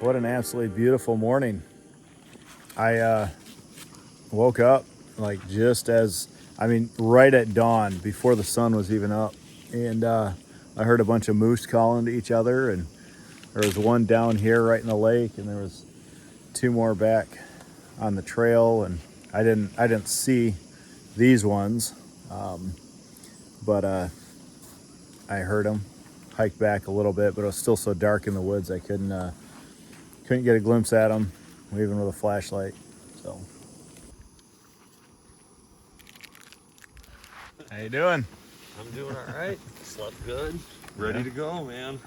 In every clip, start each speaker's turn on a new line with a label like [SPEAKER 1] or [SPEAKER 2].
[SPEAKER 1] What an absolutely beautiful morning. I woke up like just as, right at dawn, before the sun was even up. And I heard a bunch of moose calling to each other, and there was one down here right in the lake, and there was two more back on the trail, and I didn't see these ones, but I heard them. Hiked back a little bit, but it was still so dark in the woods I couldn't get a glimpse at them, even with a flashlight. So, how you doing?
[SPEAKER 2] I'm doing all right. Slept good. Ready to go, man.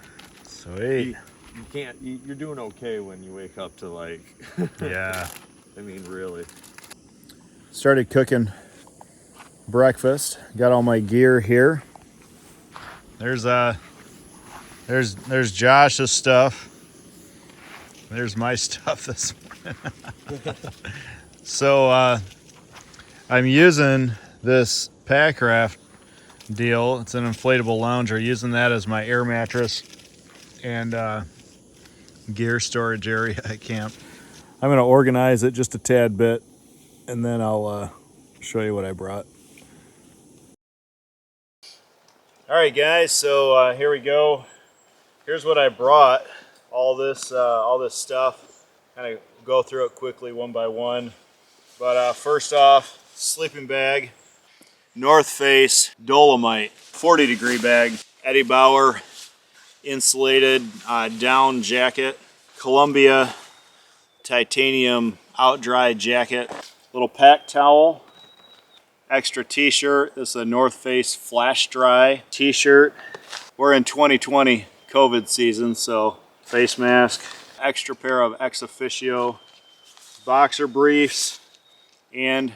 [SPEAKER 1] Sweet.
[SPEAKER 2] You can't. You're doing okay when you wake up to like.
[SPEAKER 1] Yeah.
[SPEAKER 2] I mean, really.
[SPEAKER 1] Started cooking breakfast. Got all my gear here. There's Josh's stuff. There's my stuff this morning. So I'm using this pack raft deal. It's an inflatable lounger. Using that as my air mattress and gear storage area at camp. I'm going to organize it just a tad bit, and then I'll show you what I brought. All right, guys. So here we go. Here's what I brought. All this stuff. Kind of go through it quickly one by one. But first off, sleeping bag. North Face Dolomite 40-degree bag. Eddie Bauer insulated down jacket. Columbia titanium out dry jacket. Little pack towel. Extra t-shirt. This is a North Face flash dry t-shirt. We're in 2020 COVID season, so face mask. Extra pair of ex officio boxer briefs, and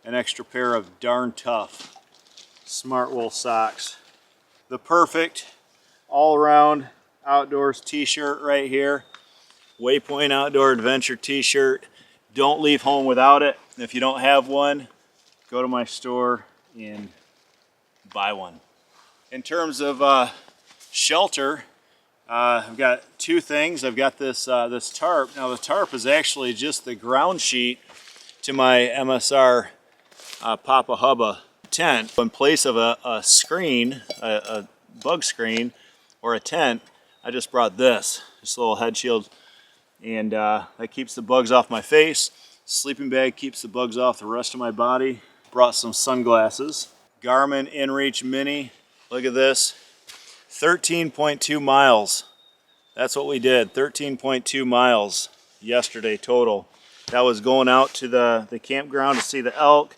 [SPEAKER 1] an extra pair of darn tough smart wool socks. The perfect all-around outdoors t-shirt right here. Waypoint Outdoor Adventure t-shirt. Don't leave home without it. If you don't have one, go to my store and buy one. In terms of shelter, I've got two things. I've got this tarp. Now the tarp is actually just the ground sheet to my MSR Papa Hubba tent. In place of a screen, a bug screen, or a tent, I just brought this a little head shield, and that keeps the bugs off my face. Sleeping bag keeps the bugs off the rest of my body. Brought some sunglasses. Garmin InReach Mini. Look at this. 13.2 miles. That's what we did. 13.2 miles yesterday total. That was going out to the campground to see the elk,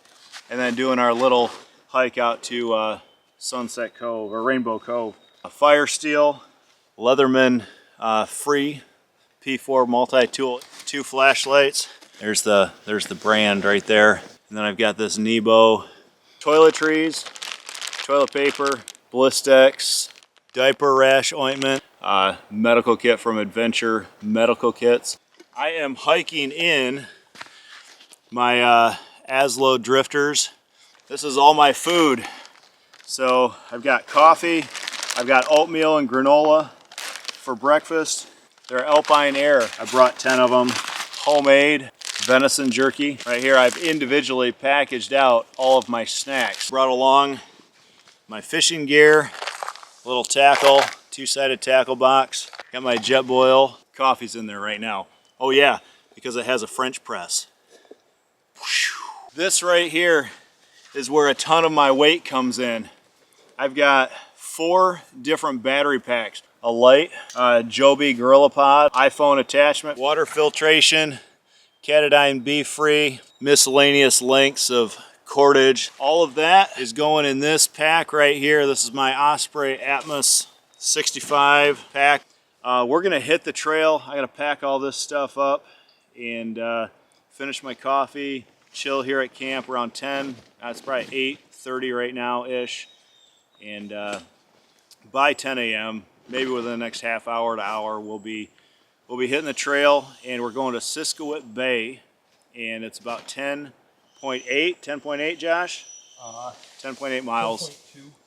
[SPEAKER 1] and then doing our little hike out to Sunset Cove or Rainbow Cove. A Fire Steel Leatherman free P4 multi-tool, 2 flashlights. There's the brand right there. And then I've got this Nebo toiletries, toilet paper, Blistex, diaper rash ointment, medical kit from Adventure Medical Kits. I am hiking in my Aslo drifters. This is all my food. So I've got coffee, I've got oatmeal and granola for breakfast. They're Alpine Air. I brought 10 of them. Homemade venison jerky. Right here I've individually packaged out all of my snacks. Brought along my fishing gear, little tackle, 2-sided tackle box. Got my Jetboil. Coffee's in there right now. Oh yeah, because it has a French press. This right here is where a ton of my weight comes in. I've got 4 different battery packs. A light, Joby Gorilla Pod, iPhone attachment, water filtration, Catadine B free, miscellaneous lengths of cordage. All of that is going in this pack right here. This is my Osprey Atmos 65 pack. We're gonna hit the trail. I gotta pack all this stuff up and finish my coffee, chill here at camp around 10. It's probably 8:30 right now-ish. And by 10 a.m., maybe within the next half hour to hour, we'll be hitting the trail, and we're going to Cisco Bay, and it's about 10.8, Josh? 10.8 miles.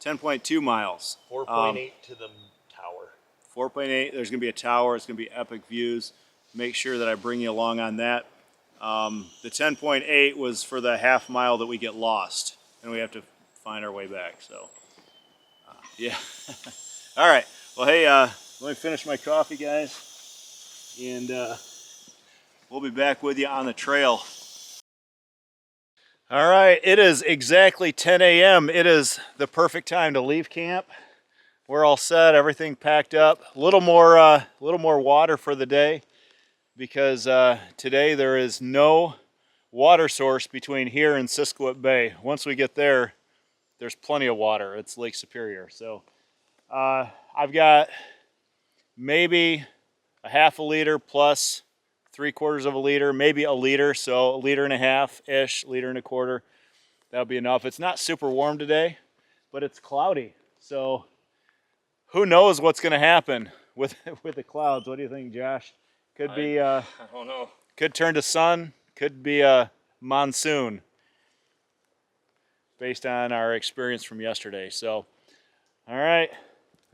[SPEAKER 1] 10.2 miles.
[SPEAKER 2] 4.8 to the tower.
[SPEAKER 1] 4.8, there's gonna be a tower, it's gonna be epic views. make sure that I bring you along on that. The 10.8 was for the half mile that we get lost and we have to find our way back. So, yeah. All right. Well, hey, let me finish my coffee, guys, and we'll be back with you on the trail. All right, it is exactly 10 a.m. It is the perfect time to leave camp. We're all set, everything packed up. A little more water for the day because today there is no water source between here and Siskiwit Bay. Once we get there, there's plenty of water. It's Lake Superior. So I've got maybe a half a liter plus 3/4 of a liter, maybe a liter, so a liter and a half-ish, liter and a quarter. That'll be enough. It's not super warm today, but it's cloudy. So who knows what's going to happen with the clouds? What do you think, Josh? Could be
[SPEAKER 2] I don't know.
[SPEAKER 1] Could turn to sun, could be a monsoon based on our experience from yesterday. So, all right.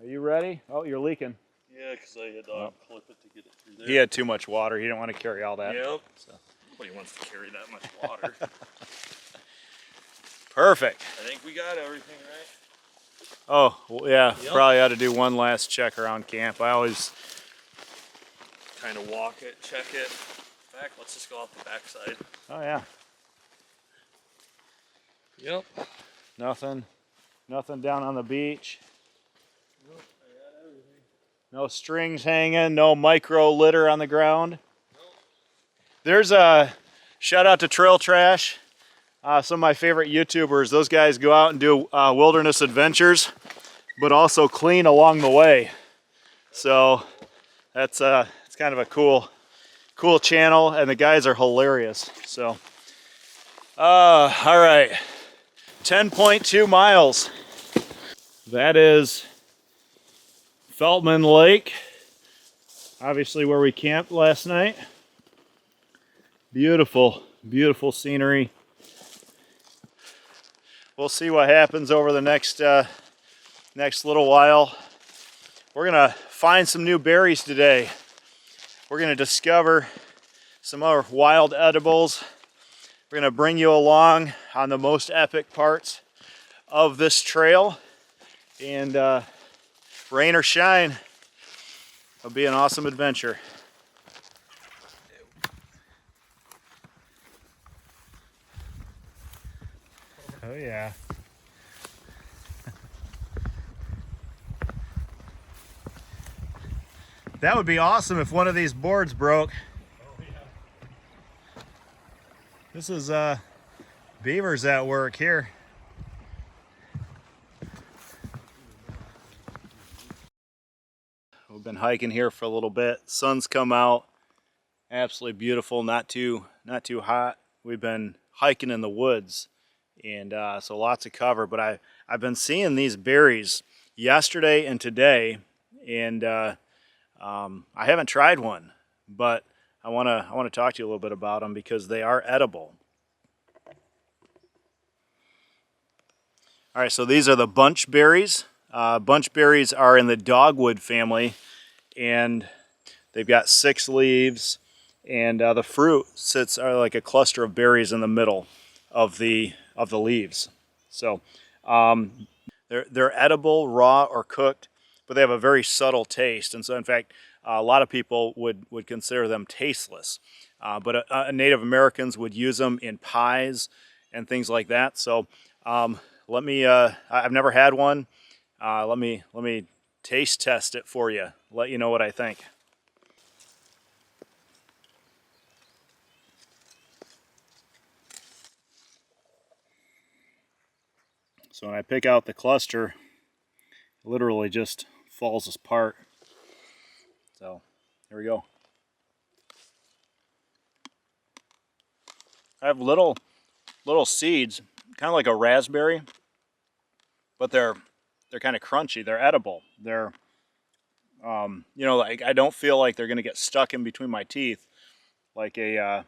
[SPEAKER 1] Are you ready? Oh, you're leaking.
[SPEAKER 2] Yeah, because I had to clip it to get it through there.
[SPEAKER 1] He had too much water. He didn't want to carry all that.
[SPEAKER 2] Yep.
[SPEAKER 1] So.
[SPEAKER 2] Nobody wants to carry that much water.
[SPEAKER 1] Perfect.
[SPEAKER 2] I think we got everything right.
[SPEAKER 1] Oh, well, yeah.
[SPEAKER 2] Yep.
[SPEAKER 1] Probably ought to do one last check around camp. I always
[SPEAKER 2] Kind of walk it, check it. In fact, let's just go off the backside.
[SPEAKER 1] Oh, yeah.
[SPEAKER 2] Yep.
[SPEAKER 1] Nothing down on the beach.
[SPEAKER 2] Nope, I got everything.
[SPEAKER 1] No strings hanging, no micro litter on the ground.
[SPEAKER 2] Nope.
[SPEAKER 1] There's a shout out to Trail Trash. Some of my favorite YouTubers. Those guys go out and do wilderness adventures, but also clean along the way. So that's it's kind of a cool channel, and the guys are hilarious. So, all right, 10.2 miles. That is Feldman Lake, obviously where we camped last night. Beautiful, beautiful scenery. We'll see what happens over the next little while. We're gonna find some new berries today. We're gonna discover some other wild edibles. We're gonna bring you along on the most epic parts of this trail, and rain or shine, it'll be an awesome adventure. Oh yeah. That would be awesome if one of these boards broke.
[SPEAKER 2] Oh, yeah.
[SPEAKER 1] This is beavers at work here. We've been hiking here for a little bit. Sun's come out. Absolutely beautiful, not too hot. We've been hiking in the woods, and so lots of cover, but I've been seeing these berries yesterday and today, and I haven't tried one, but I want to talk to you a little bit about them because they are edible. All right, so these are the bunchberries. Bunchberries are in the dogwood family, and they've got 6 leaves, and the fruit sits like a cluster of berries in the middle of the leaves. So they're edible, raw or cooked, but they have a very subtle taste, and so in fact a lot of people would consider them tasteless, but Native Americans would use them in pies and things like that. So let me I've never had one. Let me taste test it for you, let you know what I think. So when I pick out the cluster, it literally just falls apart. So here we go. I have little seeds, kind of like a raspberry, but they're kind of crunchy. They're edible. They're you know, like I don't feel like they're going to get stuck in between my teeth like a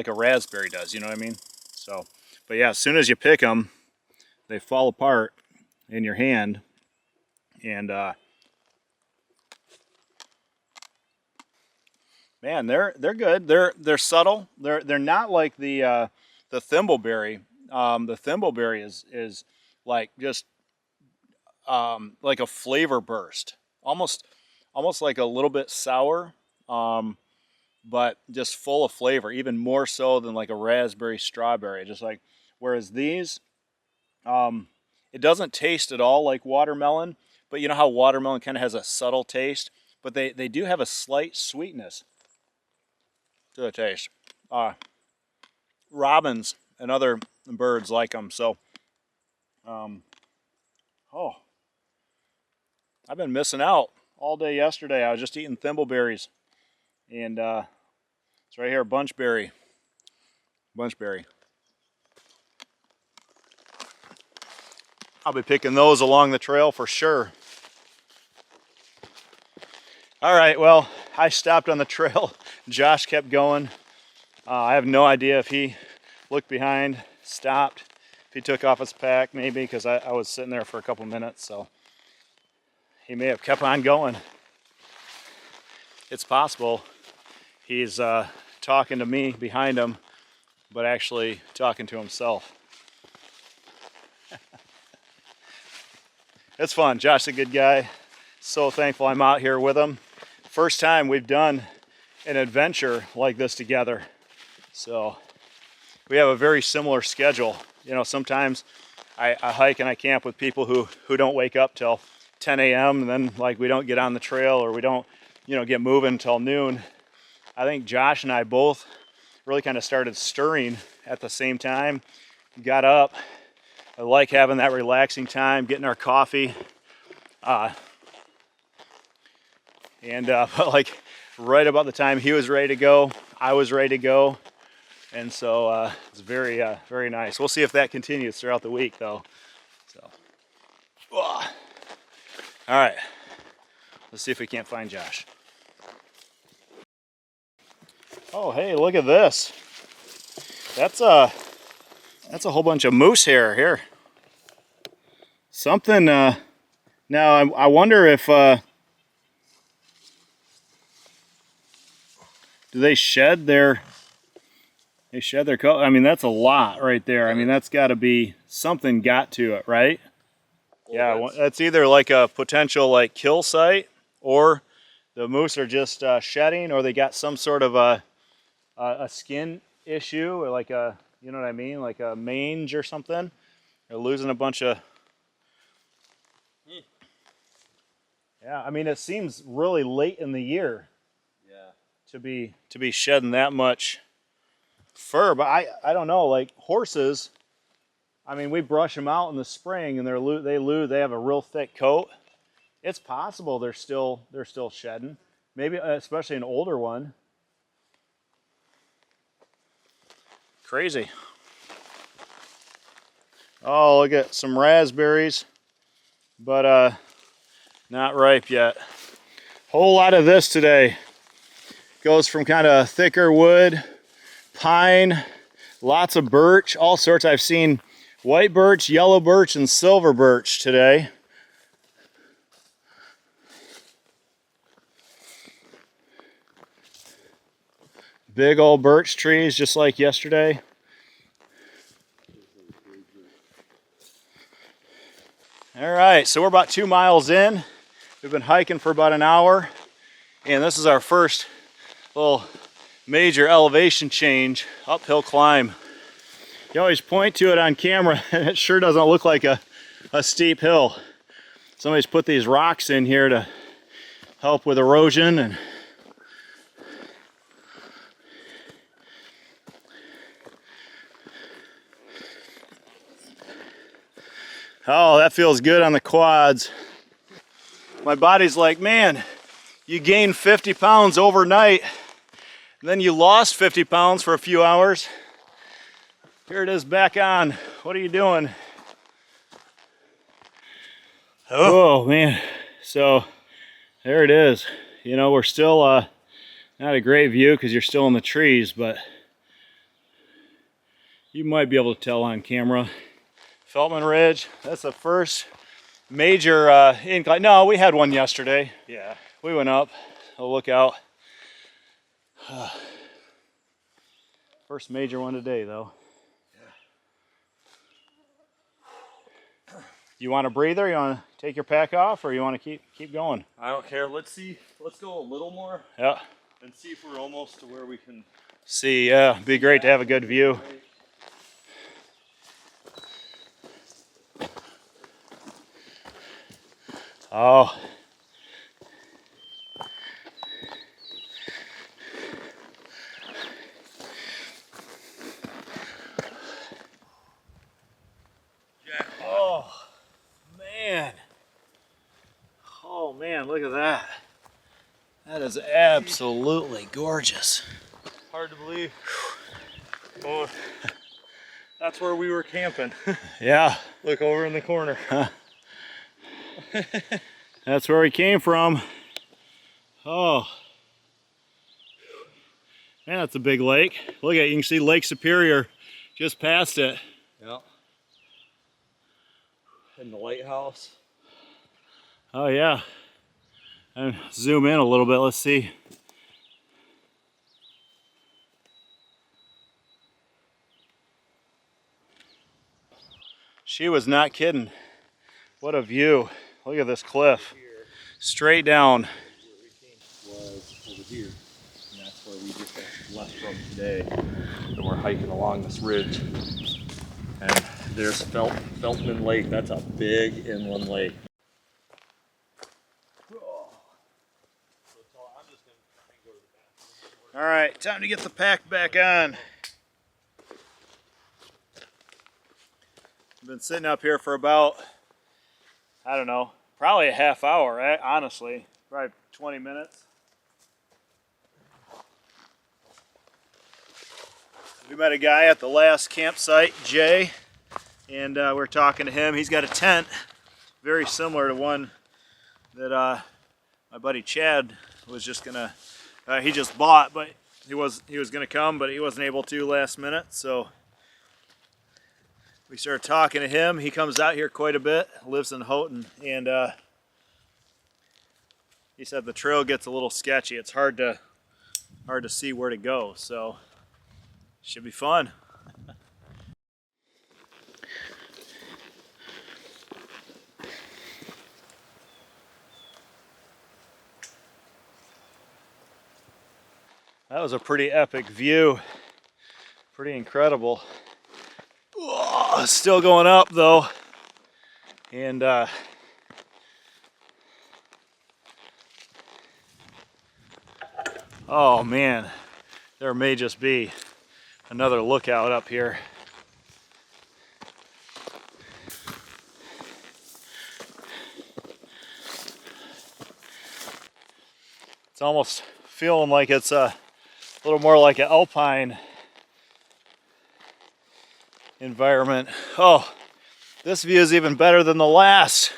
[SPEAKER 1] raspberry does. You know what I mean? So, but yeah, as soon as you pick them, they fall apart in your hand, and Man, they're good. They're subtle. They're not like the thimbleberry. The thimbleberry is like just like a flavor burst, almost like a little bit sour, but just full of flavor, even more so than like a raspberry strawberry. Just like whereas these, it doesn't taste at all like watermelon, but you know how watermelon kind of has a subtle taste, but they do have a slight sweetness to the taste. Robins and other birds like them. So, oh, I've been missing out all day yesterday. I was just eating thimbleberries, and it's right here, bunchberry. I'll be picking those along the trail for sure. All right, well, I stopped on the trail. Josh kept going. I have no idea if he looked behind, stopped, if he took off his pack maybe, because I was sitting there for a couple minutes, so he may have kept on going. It's possible he's talking to me behind him, but actually talking to himself. It's fun. Josh's a good guy. So thankful I'm out here with him. First time we've done an adventure like this together. So we have a very similar schedule. You know, sometimes I hike and I camp with people who don't wake up till 10 a.m. and then like we don't get on the trail or we don't, you know, get moving until noon. I think Josh and I both really kind of started stirring at the same time. Got up. I like having that relaxing time, getting our coffee. But like right about the time he was ready to go, I was ready to go. And so it's very, very nice. We'll see if that continues throughout the week though. So, all right, let's see if we can't find Josh. Oh, hey, look at this. That's a whole bunch of moose hair here. Something, now I wonder if, do they shed their coat? I mean, that's a lot right there. I mean, that's got to be, something got to it, right? Well, yeah, that's either like a potential like kill site, or the moose are just shedding, or they got some sort of a skin issue, or like a, you know what I mean, like a mange or something. They're losing a bunch of. Yeah, I mean, it seems really late in the year. Yeah. To be shedding that much fur, but I don't know. Like horses, I mean, we brush them out in the spring, and they have a real thick coat. It's possible they're still shedding. Maybe especially an older one. Crazy. Oh, look at some raspberries, but not ripe yet. Whole lot of this today. Goes from kind of thicker wood, pine, lots of birch, all sorts. I've seen white birch, yellow birch, and silver birch today. Big old birch trees, just like yesterday. All right, so we're about 2 miles in. We've been hiking for about an hour, and this is our first little major elevation change, uphill climb. You always point to it on camera, and it sure doesn't look like a steep hill. Somebody's put these rocks in here to help with erosion, and oh, that feels good on the quads. My body's like, man, you gained 50 pounds overnight, and then you lost 50 pounds for a few hours. Here it is back on. What are you doing? Oh man, so there it is. You know, we're still not a great view because you're still in the trees, but you might be able to tell on camera. Feldman Ridge, that's the first major incline. No, we had one yesterday. Yeah. We went up a lookout. First major one today, though. You want a breather? You want to take your pack off, or you want to keep going?
[SPEAKER 2] I don't care. Let's see. Let's go a little more.
[SPEAKER 1] Yeah.
[SPEAKER 2] And see if we're almost to where we can
[SPEAKER 1] see. Yeah, it'd be great to have a good view. Oh. Oh, man. Oh, man, look at that. That is absolutely gorgeous.
[SPEAKER 2] Hard to believe. Oh, that's where we were camping.
[SPEAKER 1] Yeah.
[SPEAKER 2] Look over in the corner.
[SPEAKER 1] Huh. That's where we came from. Oh. Man, that's a big lake. Look at it, you can see Lake Superior just past it.
[SPEAKER 2] Yeah. And the lighthouse.
[SPEAKER 1] Oh yeah. And zoom in a little bit, let's see. She was not kidding. What a view. Look at this cliff. Straight down.
[SPEAKER 2] Was over here. And that's where we just left from today. And we're hiking along this ridge. And there's Feldman Lake. That's a big inland lake.
[SPEAKER 1] All right, time to get the pack back on. I've been sitting up here for about, I don't know, probably a half hour, right? Honestly, probably 20 minutes. We met a guy at the last campsite, Jay, and we're talking to him. He's got a tent very similar to one that my buddy Chad was just gonna, he just bought, but he was gonna come, but he wasn't able to last minute, so we started talking to him. He comes out here quite a bit, lives in Houghton, and he said the trail gets a little sketchy. It's hard to see where to go, so should be fun. That was a pretty epic view. Pretty incredible. Oh, still going up though. And oh man, there may just be another lookout up here. It's almost feeling like it's a little more like an alpine environment. Oh, this view is even better than the last.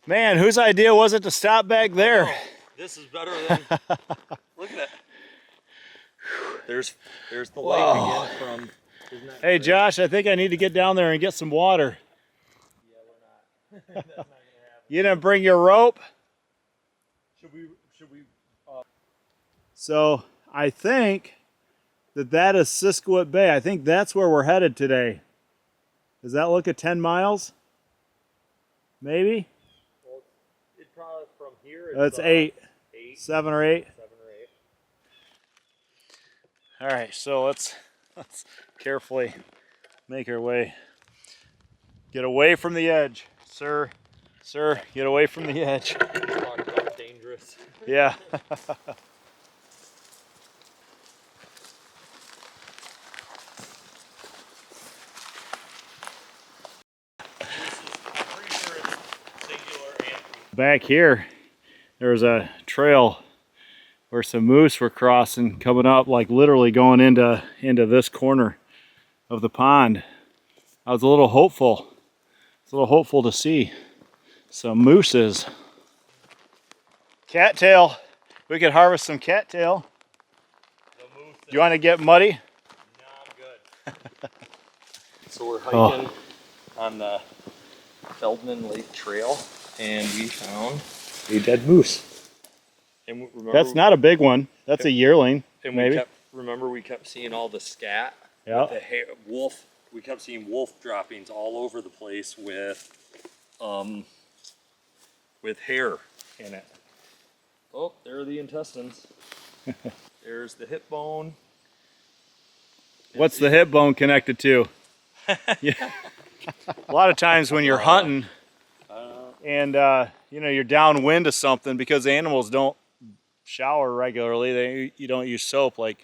[SPEAKER 1] Man, whose idea was it to stop back there?
[SPEAKER 2] Oh, this is better than, look at that. There's the lake again from,
[SPEAKER 1] hey great? Josh, I think I need to get down there and get some water.
[SPEAKER 2] Yeah, we're not. That's not gonna happen.
[SPEAKER 1] You didn't bring your rope?
[SPEAKER 2] Should we
[SPEAKER 1] So I think that is Siskiwit Bay. I think that's where we're headed today. Does that look at 10 miles? Maybe?
[SPEAKER 2] Well, it probably from here.
[SPEAKER 1] It's 8. 7 or 8.
[SPEAKER 2] 7 or 8.
[SPEAKER 1] All right, so let's carefully make our way. Get away from the edge, sir. Sir, get away from the edge.
[SPEAKER 2] Talk about dangerous.
[SPEAKER 1] Yeah. Back here, there's a trail where some moose were crossing, coming up, like literally going into this corner of the pond. I was a little hopeful. It's a little hopeful to see some mooses. Cattail. We could harvest some cattail. You want to get muddy?
[SPEAKER 2] No, I'm good. So we're hiking on the Feldman Lake Trail, and we found a dead moose. And remember,
[SPEAKER 1] that's not a big one. That's a yearling,
[SPEAKER 2] And
[SPEAKER 1] maybe.
[SPEAKER 2] we kept seeing all the scat.
[SPEAKER 1] Yeah.
[SPEAKER 2] With the wolf. We kept seeing wolf droppings all over the place with hair in it. Oh, there are the intestines. There's the hip bone.
[SPEAKER 1] What's the hip bone connected to? Yeah. A lot of times when you're hunting and you know, you're downwind of something, because animals don't shower regularly, you don't use soap, like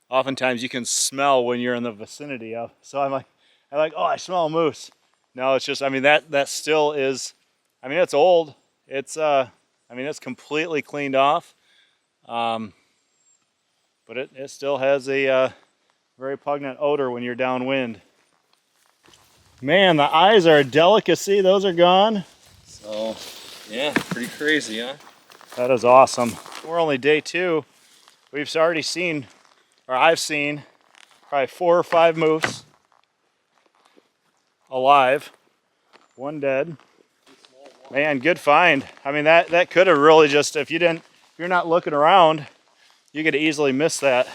[SPEAKER 1] oftentimes you can smell when you're in the vicinity of. So I'm like, oh, I smell a moose. No, it's just, I mean, that still is, I mean, it's old. It's I mean, it's completely cleaned off. But it still has a very pungent odor when you're downwind. Man, the eyes are a delicacy. Those are gone.
[SPEAKER 2] So, yeah, pretty crazy, huh?
[SPEAKER 1] That is awesome. We're only day 2. We've already seen, or I've seen, probably 4 or 5 moose alive. 1 dead. Man, good find. I mean, that could have really just, if you're not looking around, you could easily miss that.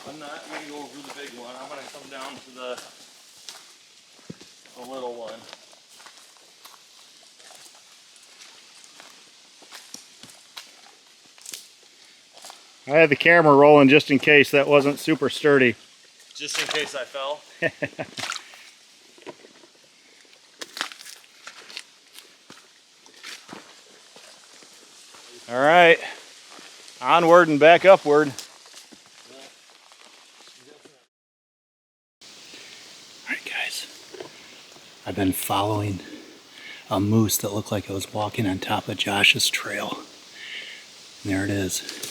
[SPEAKER 2] I'm not going to go over the big one. I'm going to come down to the little one.
[SPEAKER 1] I had the camera rolling just in case that wasn't super sturdy.
[SPEAKER 2] Just in case I fell.
[SPEAKER 1] All right, onward and back upward. All right, guys, I've been following a moose that looked like it was walking on top of Josh's trail. And there it is.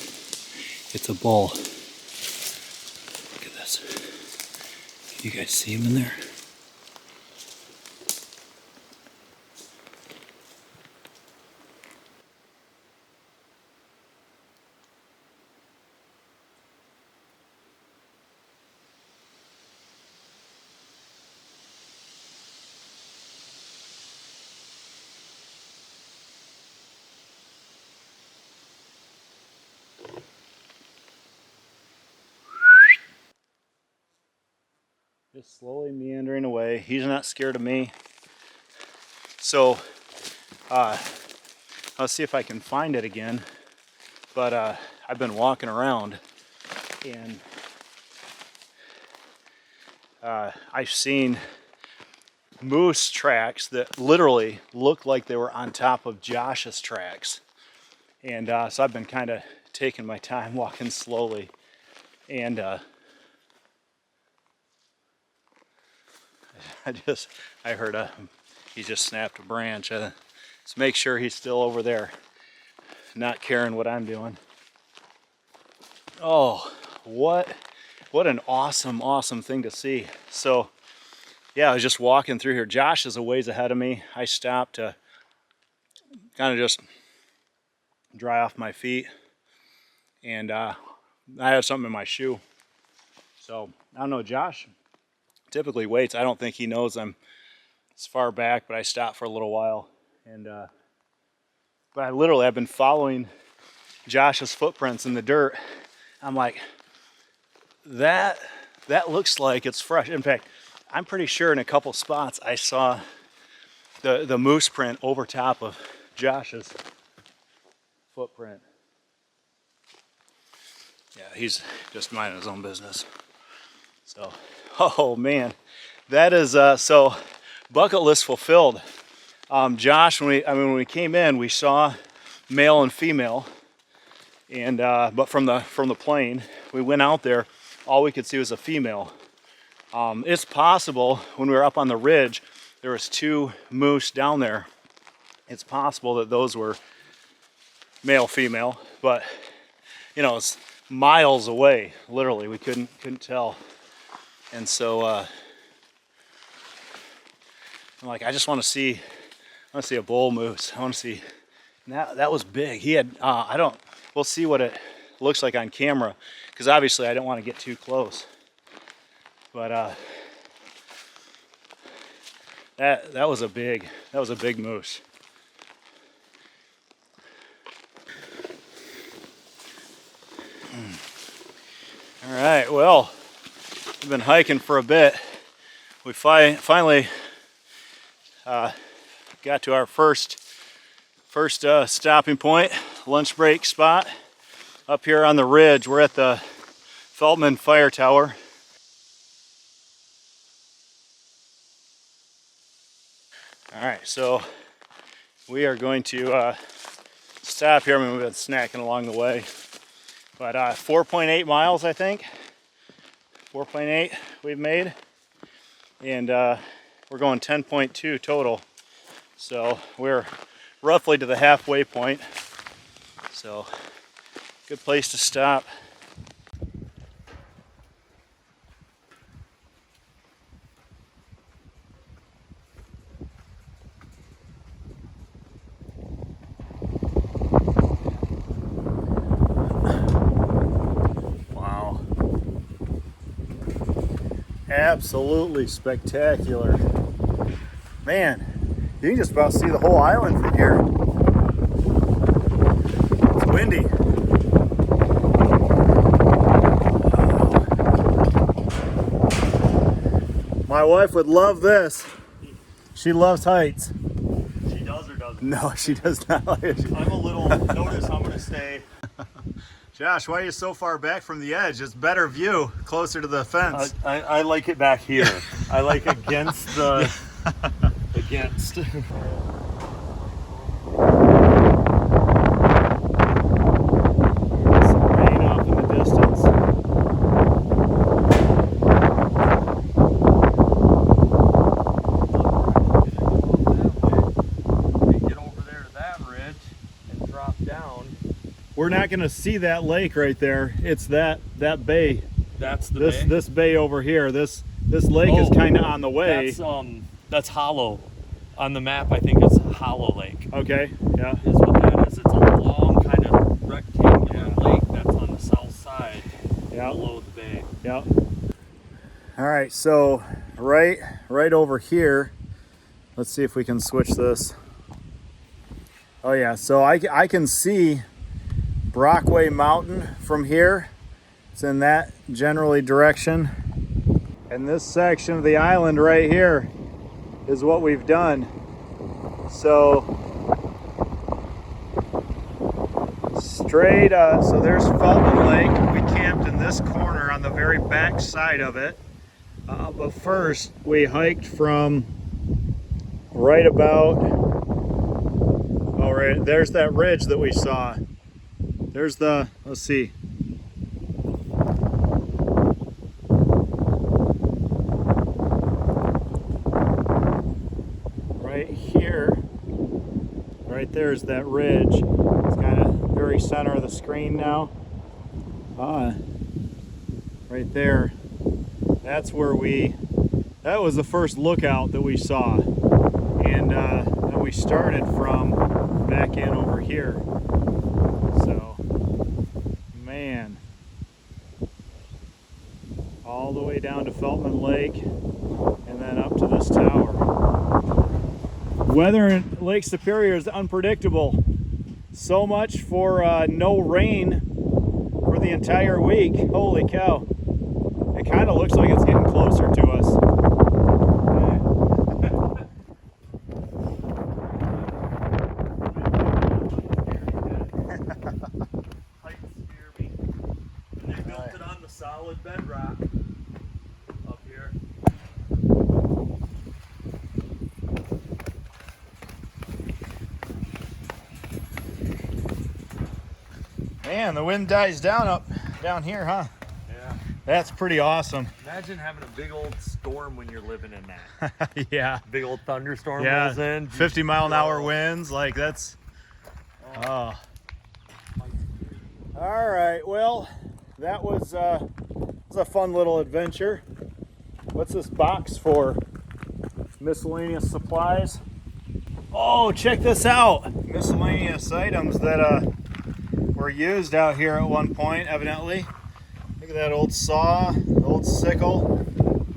[SPEAKER 1] It's a bull. Look at this. Can you guys see him in there? Just slowly meandering away. He's not scared of me. So, I'll see if I can find it again. But I've been walking around and I've seen moose tracks that literally looked like they were on top of Josh's tracks. And so I've been kind of taking my time, walking slowly. And I heard he just snapped a branch. Let's make sure he's still over there, not caring what I'm doing. Oh, what an awesome thing to see. So yeah, I was just walking through here. Josh is a ways ahead of me. I stopped to kind of just dry off my feet, and I had something in my shoe. So I don't know, Josh typically waits. I don't think he knows I'm as far back, but I stopped for a little while. And but I've been following Josh's footprints in the dirt. I'm like, that looks like it's fresh. In fact, I'm pretty sure in a couple spots I saw the moose print over top of Josh's footprint. Yeah, he's just minding his own business. So, oh man, that is so bucket list fulfilled. Josh, when we came in, we saw male and female, and but from the plane, we went out there, all we could see was a female. It's possible when we were up on the ridge, there was 2 moose down there. It's possible that those were male, female, but you know, it's miles away. Literally, we couldn't tell. And so I'm like, I just want to see a bull moose. I want to see. That was big. He had we'll see what it looks like on camera, because obviously I don't want to get too close. But that was a big moose. right, well, we've been hiking for a bit. We finally got to our first stopping point, lunch break spot up here on the ridge. We're at the Feldman Firetower. All right, so we are going to stop here. I mean, we've been snacking along the way, but 4.8 miles, I think. 4.8 we've made, and we're going 10.2 total. So we're roughly to the halfway point. So good place to stop. Wow. Absolutely spectacular. Man, you can just about see the whole island from here. It's windy. My wife would love this. She loves heights.
[SPEAKER 2] She does or doesn't?
[SPEAKER 1] No, she does not like it.
[SPEAKER 2] I'm a little, notice I'm gonna stay.
[SPEAKER 1] Josh, why are you so far back from the edge? It's better view, closer to the fence.
[SPEAKER 2] I like it back here. I like against the, against.
[SPEAKER 1] We're not going to see that lake right there. It's that bay.
[SPEAKER 2] That's the bay?
[SPEAKER 1] This bay over here. This lake is kind of on the way.
[SPEAKER 2] That's hollow. On the map, I think it's Hollow Lake.
[SPEAKER 1] Okay, yeah.
[SPEAKER 2] Is what that is. It's a long kind of rectangular lake that's on the south side, below the bay.
[SPEAKER 1] Yeah. All right, so right over here. Let's see if we can switch this. Oh yeah, so I can see Brockway Mountain from here. It's in that generally direction. And this section of the island right here is what we've done. So straight, so there's Feldman Lake. We camped in this corner on the very back side of it. But first we hiked from right about, oh right, there's that ridge that we saw. There's the, let's see. Right here, right there is that ridge. It's kind of very center of the screen now. Right there, that's where that was the first lookout that we saw. And then we started from back in over here. So, man, all the way down to Feldman Lake and then up to this tower. Weather in Lake Superior is unpredictable. So much for no rain for the entire week. Holy cow. It kind of looks like it's getting closer to us.
[SPEAKER 2] Solid bedrock up here.
[SPEAKER 1] Man, the wind dies down here, huh?
[SPEAKER 2] Yeah.
[SPEAKER 1] That's pretty awesome.
[SPEAKER 2] Imagine having a big old storm when you're living in that.
[SPEAKER 1] Yeah.
[SPEAKER 2] Big old thunderstorm rolls in.
[SPEAKER 1] 50-mile-an-hour winds, like that's. Oh. All right. Well, that was a fun little adventure. What's this box for? Miscellaneous supplies. Oh, check this out. Miscellaneous items that were used out here at one point, evidently. Look at that old saw, the old sickle,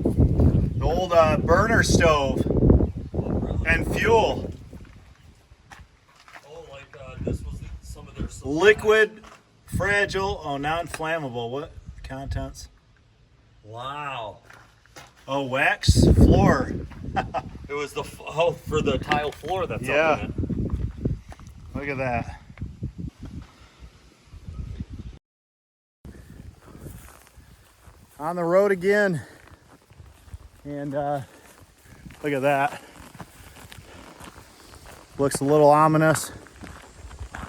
[SPEAKER 1] the old burner stove, and fuel.
[SPEAKER 2] Oh, like this was some of their supplies.
[SPEAKER 1] Liquid, fragile, non-flammable. What contents.
[SPEAKER 2] Wow.
[SPEAKER 1] Oh, wax floor.
[SPEAKER 2] It was the for the tile floor that's up in it.
[SPEAKER 1] Look at that. On the road again. And look at that. Looks a little ominous.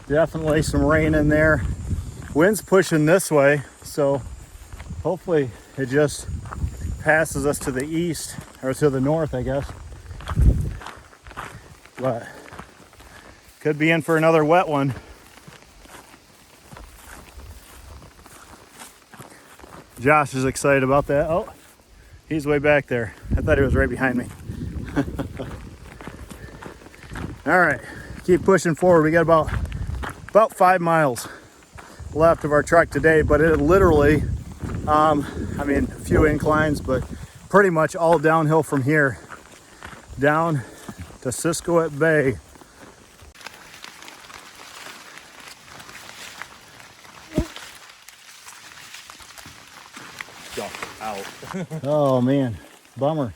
[SPEAKER 1] Definitely some rain in there. Wind's pushing this way, so hopefully it just passes us to the east, or to the north, I guess. But could be in for another wet one. Josh is excited about that. Oh, he's way back there. I thought he was right behind me. All right, keep pushing forward. We got about 5 miles left of our trek today, but it literally, I mean, a few inclines, but pretty much all downhill from here down to Cisco Bay.
[SPEAKER 2] Jump out.
[SPEAKER 1] Oh man, bummer.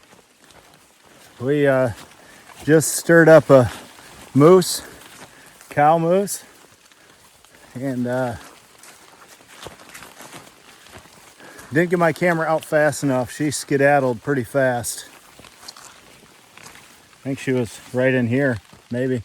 [SPEAKER 1] We just stirred up a moose, cow moose, and didn't get my camera out fast enough. She skedaddled pretty fast. I think she was right in here, maybe.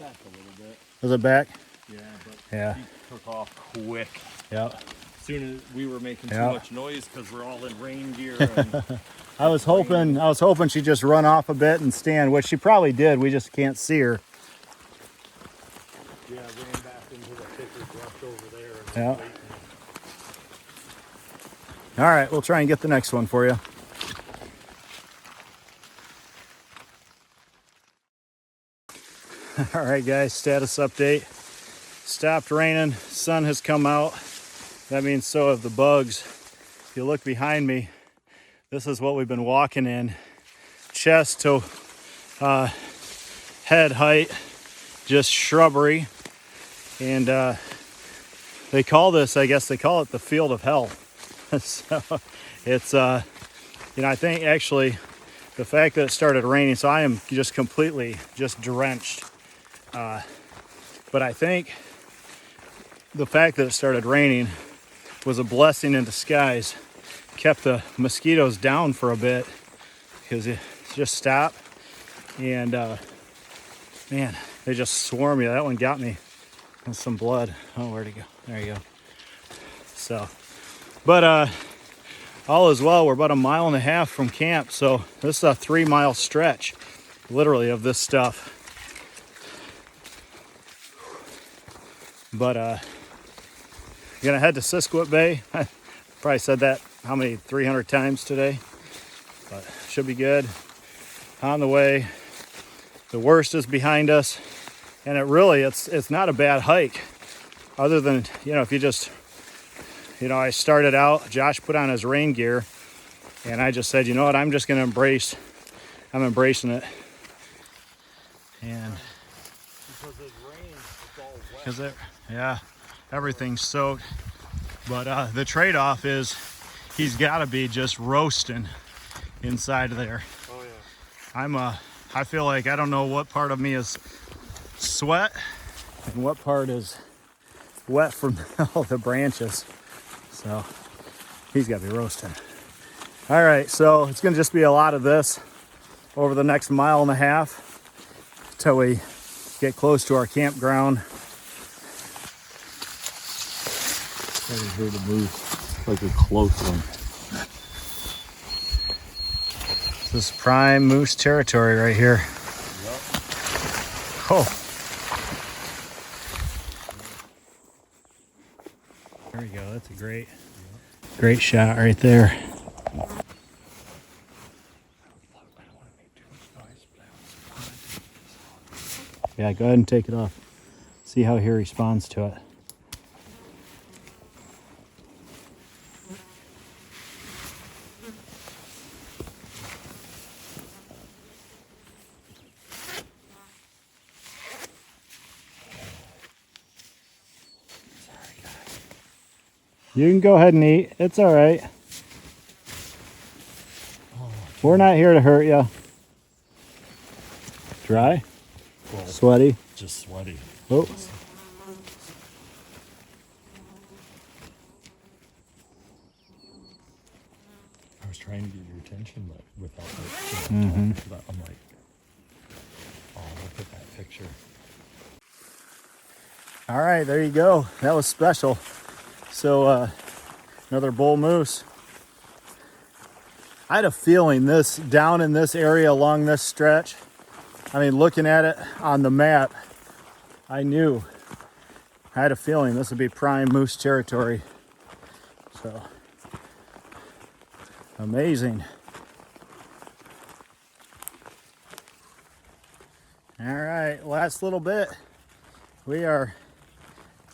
[SPEAKER 2] Back a little bit.
[SPEAKER 1] Was it back?
[SPEAKER 2] Yeah, but
[SPEAKER 1] Yeah.
[SPEAKER 2] she took off quick.
[SPEAKER 1] Yep.
[SPEAKER 2] As soon as we were making too
[SPEAKER 1] Yeah.
[SPEAKER 2] much noise because we're all in rain gear. And
[SPEAKER 1] I was hoping she'd just run off a bit and stand, which she probably did. We just can't see her.
[SPEAKER 2] yeah, ran back into the thicker brush over there. And
[SPEAKER 1] Yeah.
[SPEAKER 2] waiting.
[SPEAKER 1] All right, we'll try and get the next one for you. All right, guys, status update. Stopped raining, sun has come out. That means so have the bugs. If you look behind me, this is what we've been walking in. Chest to head height, just shrubbery. And they call this, I guess they call it the field of hell. So it's, you know, I think actually the fact that it started raining, so I am just completely just drenched. But I think the fact that it started raining was a blessing in disguise. Kept the mosquitoes down for a bit because it just stopped. And man, they just swarm you. That one got me with some blood. Oh, where'd it go? There you go. So, but all is well. We're about 1.5 miles from camp. So this is a 3-mile stretch, literally, of this stuff. But gonna head to Cisco Bay. I probably said that how many 300 times today, but should be good. On the way, the worst is behind us, and it's not a bad hike, other than, you know, if you just, you know, I started out, Josh put on his rain gear, and I just said, you know what, I'm embracing it. And
[SPEAKER 2] Because it rains, it's all wet.
[SPEAKER 1] because yeah, everything's soaked. But the trade-off is he's got to be just roasting inside of there.
[SPEAKER 2] Oh yeah.
[SPEAKER 1] I feel like I don't know what part of me is sweat and what part is wet from all the branches. So he's got to be roasting. All right, so it's going to just be a lot of this over the next 1.5 miles till we get close to our campground.
[SPEAKER 2] I just heard a moose, like a close one.
[SPEAKER 1] This is prime moose territory right here.
[SPEAKER 2] Yep.
[SPEAKER 1] Oh. There we go. That's a great shot right there. Yeah, go ahead and take it off. See how he responds to it. You can go ahead and eat. It's all right. We're not here to hurt you. Dry?
[SPEAKER 2] Well,
[SPEAKER 1] Sweaty?
[SPEAKER 2] just sweaty.
[SPEAKER 1] Oh.
[SPEAKER 2] I was trying to get your attention, but without it, but I'm like, oh, look at that picture.
[SPEAKER 1] All right, there you go. That was special. So another bull moose. I had a feeling this down in this area along this stretch, I mean, looking at it on the map, I had a feeling this would be prime moose territory. So amazing. All right, last little bit. We are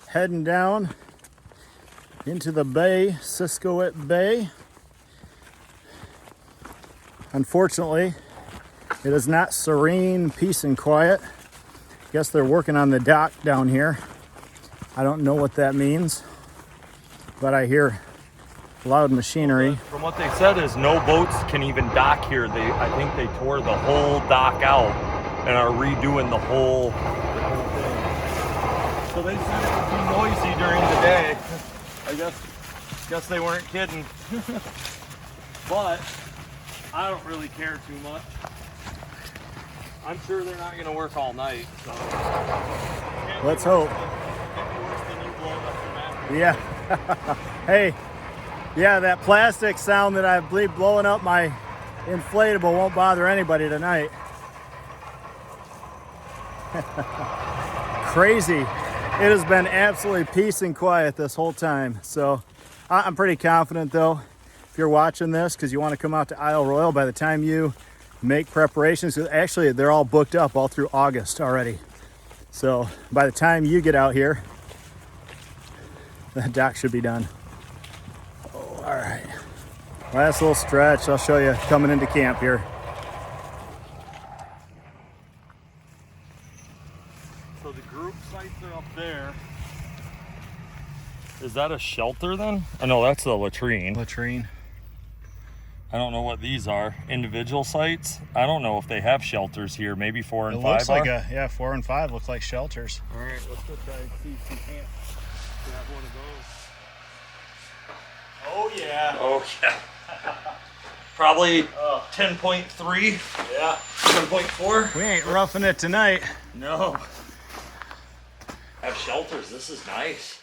[SPEAKER 1] heading down into the bay, Siskiwit Bay. Unfortunately, it is not serene, peace and quiet. Guess they're working on the dock down here. I don't know what that means, but I hear loud machinery.
[SPEAKER 2] From what they said is no boats can even dock here. I think they tore the whole dock out and are redoing the whole thing. So they said it would be noisy during the day. I guess they weren't kidding. But I don't really care too much. I'm sure they're not going to work all night. So.
[SPEAKER 1] Let's hope. Yeah. Hey, yeah, that plastic sound that I believe blowing up my inflatable won't bother anybody tonight. Crazy. It has been absolutely peace and quiet this whole time. So I'm pretty confident though, if you're watching this because you want to come out to Isle Royale, by the time you make preparations, actually they're all booked up all through August already. So by the time you get out here, the dock should be done. Oh, all right. Last little stretch. I'll show you coming into camp here.
[SPEAKER 2] So the group sites are up there. Is that a shelter then? Oh no, that's the latrine.
[SPEAKER 1] Latrine.
[SPEAKER 2] I don't know what these are. Individual sites? I don't know if they have shelters here. Maybe 4 and 5
[SPEAKER 1] looks like
[SPEAKER 2] are.
[SPEAKER 1] 4 and 5 look like shelters.
[SPEAKER 2] All right, let's go try and see if we can't grab one of those.
[SPEAKER 1] Oh yeah.
[SPEAKER 2] Oh yeah. Probably 10.3.
[SPEAKER 1] Yeah.
[SPEAKER 2] 10.4.
[SPEAKER 1] We ain't roughing it tonight.
[SPEAKER 2] No. Have shelters. This is nice.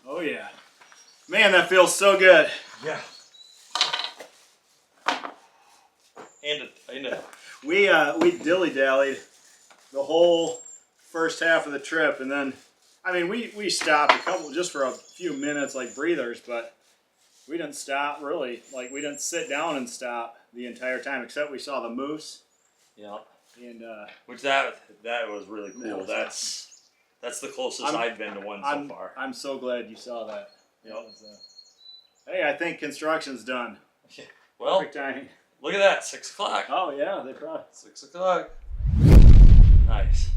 [SPEAKER 1] Oh yeah. Man, that feels so good.
[SPEAKER 2] Yeah. And
[SPEAKER 1] We dilly-dallied the whole first half of the trip, and then I mean we stopped a couple just for a few minutes like breathers, but we didn't stop really. Like we didn't sit down and stop the entire time, except we saw the moose.
[SPEAKER 2] yeah.
[SPEAKER 1] And
[SPEAKER 2] Which that was really cool.
[SPEAKER 1] That was
[SPEAKER 2] That's the closest I've been to one so far.
[SPEAKER 1] I'm so glad you saw that.
[SPEAKER 2] Yep.
[SPEAKER 1] That was, hey, I think construction's done.
[SPEAKER 2] Well,
[SPEAKER 1] Perfect timing.
[SPEAKER 2] look at that, 6 o'clock.
[SPEAKER 1] Oh yeah, they probably.
[SPEAKER 2] 6 o'clock. Nice.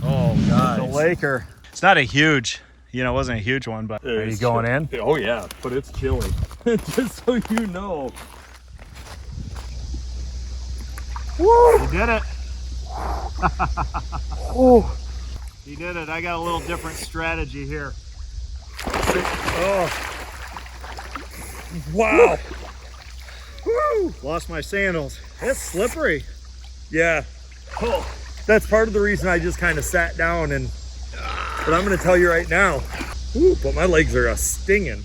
[SPEAKER 1] Oh god, the Laker. It's not a huge, it wasn't a huge one, but are you going in?
[SPEAKER 2] Oh yeah, but it's chilly. Just so you know.
[SPEAKER 1] Woo! You did it. Oh, you did it. I got a little different strategy here. Oh,
[SPEAKER 2] Wow.
[SPEAKER 1] woo! Lost my sandals. It's slippery.
[SPEAKER 2] Yeah.
[SPEAKER 1] Oh,
[SPEAKER 2] That's part of the reason I just kind of sat down but I'm going to tell you right now, but my legs are stinging.